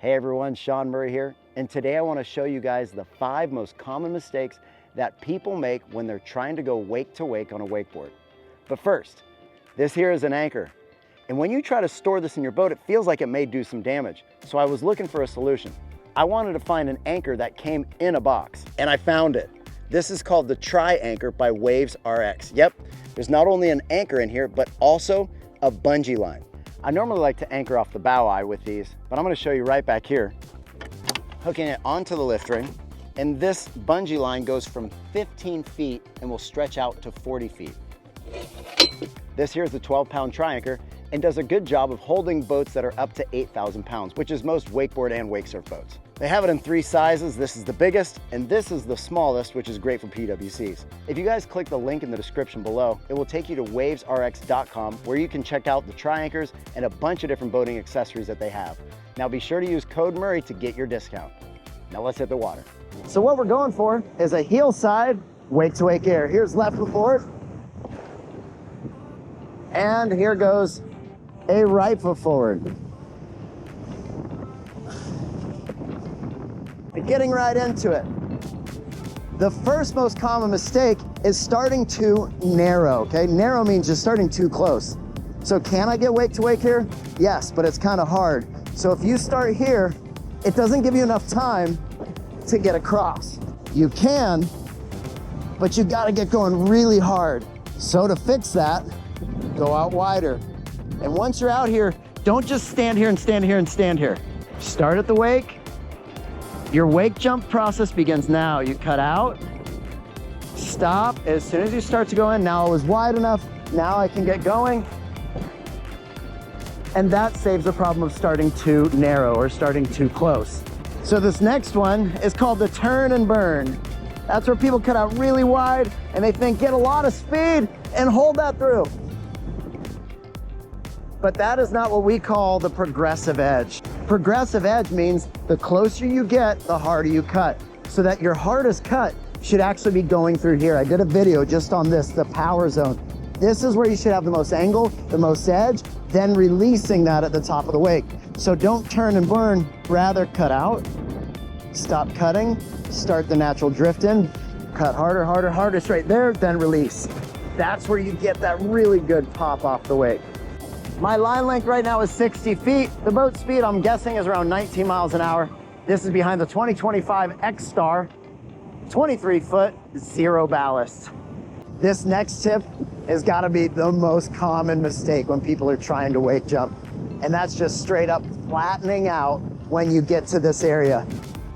Hey everyone, Shaun Murray here, and today I want to show you guys the 5 most common mistakes that people make when they're trying to go wake to wake on a wakeboard. But first, this here is an anchor, and when you try to store this in your boat, it feels like it may do some damage. So I was looking for a solution. I wanted to find an anchor that came in a box, and I found it. This is called the Tri-Anchor by Waves RX. Yep, there's not only an anchor in here, but also a bungee line. I normally like to anchor off the bow eye with these, but I'm going to show you right back here. Hooking it onto the lift ring, and this bungee line goes from 15 feet and will stretch out to 40 feet. This here is the 12-pound Tri-Anchor and does a good job of holding boats that are up to 8,000 pounds, which is most wakeboard and wake surf boats. They have it in 3 sizes. This is the biggest, and this is the smallest, which is great for PWCs. If you guys click the link in the description below, it will take you to wavesrx.com where you can check out the Tri-Anchors and a bunch of different boating accessories that they have. Now be sure to use code Murray to get your discount. Now let's hit the water. So what we're going for is a heel side wake to wake air. Here's left foot forward. And here goes a right foot forward. Getting right into it. The first most common mistake is starting too narrow, okay? Narrow means just starting too close. So can I get wake to wake here? Yes, but it's kind of hard. So if you start here, it doesn't give you enough time to get across. You can, but you gotta get going really hard. So to fix that, go out wider. And once you're out here, don't just stand here and stand here and stand here. Start at the wake. Your wake jump process begins now. You cut out, stop. As soon as you start to go in, now it was wide enough. Now I can get going. And that saves the problem of starting too narrow or starting too close. So this next one is called the turn and burn. That's where people cut out really wide and they think get a lot of speed and hold that through. But that is not what we call the progressive edge. Progressive edge means the closer you get, the harder you cut. So that your hardest cut should actually be going through here. I did a video just on this, the power zone. This is where you should have the most angle, the most edge, then releasing that at the top of the wake. So don't turn and burn, rather cut out, stop cutting, start the natural drift in, cut harder, harder, harder, straight there, then release. That's where you get that really good pop off the wake. My line length right now is 60 feet. The boat speed, I'm guessing, is around 19 miles an hour. This is behind the 2025 X-Star, 23 foot, 0 ballast. This next tip has got to be the most common mistake when people are trying to wake jump. And that's just straight up flattening out when you get to this area.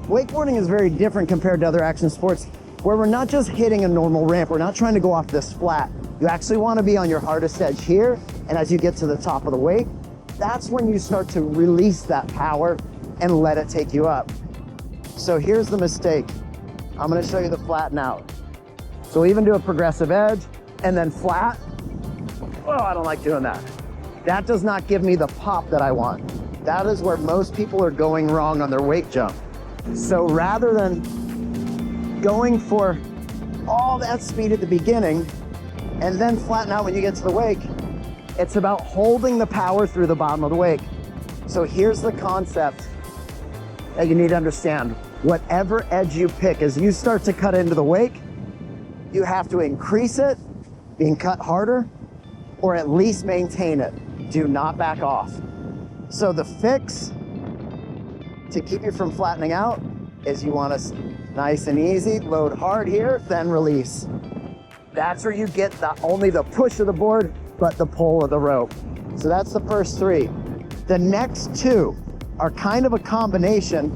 Wakeboarding is very different compared to other action sports where we're not just hitting a normal ramp. We're not trying to go off this flat. You actually want to be on your hardest edge here. And as you get to the top of the wake, that's when you start to release that power and let it take you up. So here's the mistake. I'm going to show you the flatten out. So we'll even do a progressive edge and then flat. Oh, I don't like doing that. That does not give me the pop that I want. That is where most people are going wrong on their wake jump. So rather than going for all that speed at the beginning and then flatten out when you get to the wake, it's about holding the power through the bottom of the wake. So here's the concept that you need to understand. Whatever edge you pick, as you start to cut into the wake, you have to increase it, being cut harder, or at least maintain it. Do not back off. So the fix to keep you from flattening out is you want to nice and easy, load hard here, then release. That's where you get only the push of the board, but the pull of the rope. So that's the first 3. The next 2 are kind of a combination,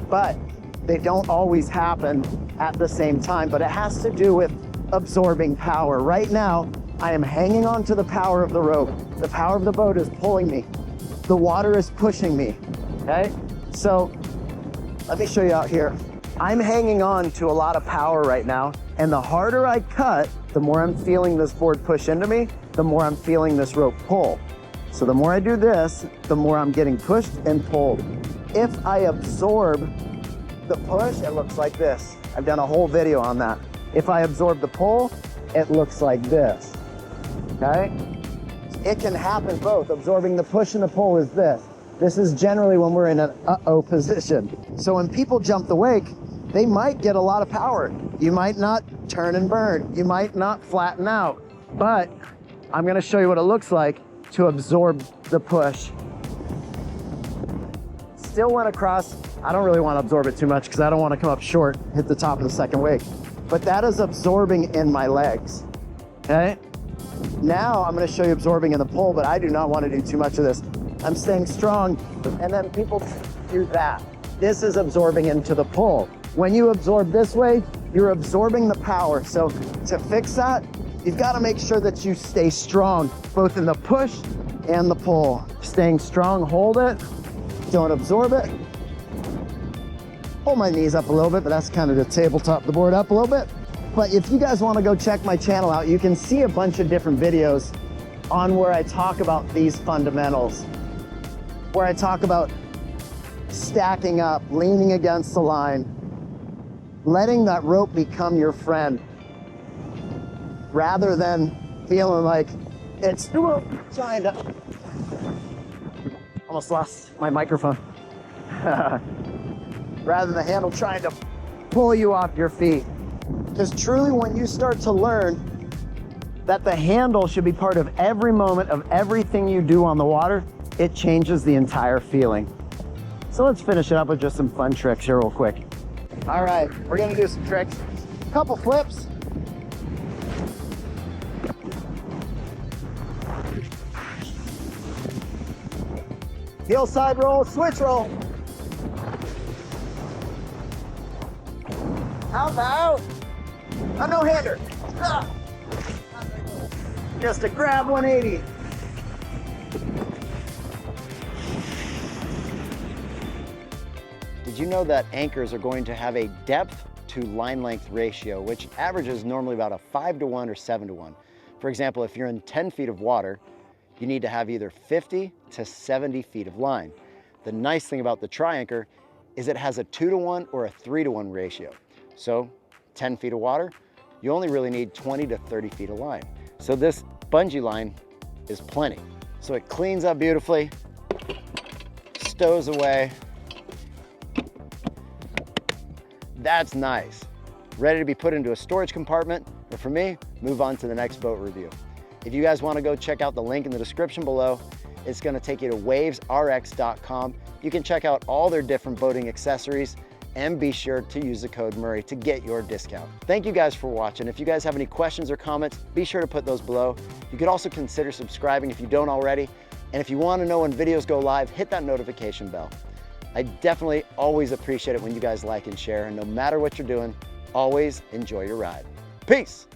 but they don't always happen at the same time, but it has to do with absorbing power. Right now, I am hanging on to the power of the rope. The power of the boat is pulling me. The water is pushing me, okay? So let me show you out here. I'm hanging on to a lot of power right now, and the harder I cut, the more I'm feeling this board push into me, the more I'm feeling this rope pull. So the more I do this, the more I'm getting pushed and pulled. If I absorb the push, it looks like this. I've done a whole video on that. If I absorb the pull, it looks like this, okay? It can happen both. Absorbing the push and the pull is this. This is generally when we're in an uh-oh position. So when people jump the wake, they might get a lot of power. You might not turn and burn. You might not flatten out, but I'm gonna show you what it looks like to absorb the push. Still went across. I don't really want to absorb it too much because I don't want to come up short, hit the top of the second wake. But that is absorbing in my legs, okay? Now I'm going to show you absorbing in the pole, but I do not want to do too much of this. I'm staying strong, and then people do that. This is absorbing into the pole. When you absorb this way, you're absorbing the power. So to fix that, you've got to make sure that you stay strong, both in the push and the pull. Staying strong, hold it, don't absorb it. Pull my knees up a little bit, but that's kind of to tabletop the board up a little bit. But if you guys want to go check my channel out, you can see a bunch of different videos on where I talk about these fundamentals, where I talk about stacking up, leaning against the line, letting that rope become your friend, rather than feeling like it's trying to... Almost lost my microphone. Rather than the handle trying to pull you off your feet. Because truly, when you start to learn that the handle should be part of every moment of everything you do on the water, it changes the entire feeling. So let's finish it up with just some fun tricks here real quick. All right, we're gonna do some tricks. A couple flips. Heel side roll, switch roll. How about a no-hander? Just a grab 180. Did you know that anchors are going to have a depth to line length ratio, which averages normally about a 5-to-1 or 7-to-1? For example, if you're in 10 feet of water, you need to have either 50 to 70 feet of line. The nice thing about the tri-anchor is it has a 2-to-1 or a 3-to-1 ratio. So 10 feet of water, you only really need 20 to 30 feet of line. So this bungee line is plenty. So it cleans up beautifully, stows away. That's nice. Ready to be put into a storage compartment, or for me, move on to the next boat review. If you guys want to go check out the link in the description below, it's going to take you to wavesrx.com. You can check out all their different boating accessories and be sure to use the code Murray to get your discount. Thank you guys for watching. If you guys have any questions or comments, be sure to put those below. You could also consider subscribing if you don't already. And if you want to know when videos go live, hit that notification bell. I definitely always appreciate it when you guys like and share. And no matter what you're doing, always enjoy your ride. Peace.